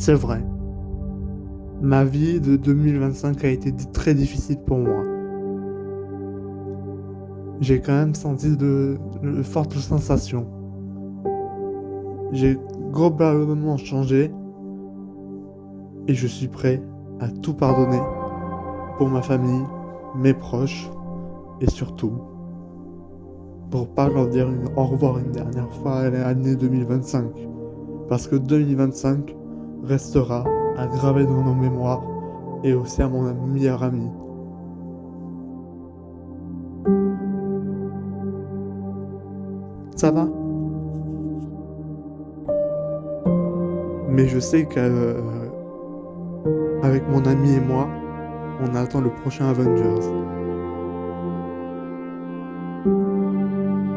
C'est vrai. Ma vie de 2025 a été très difficile pour moi. J'ai quand même senti de fortes sensations. J'ai globalement changé et je suis prêt à tout pardonner pour ma famille, mes proches et surtout pour pas leur dire au revoir une dernière fois à l'année 2025. Parce que 2025 restera à graver dans nos mémoires et aussi à mon meilleur ami. Ça va? Mais je sais qu'avec mon ami et moi, on attend le prochain Avengers.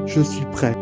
Je suis prêt.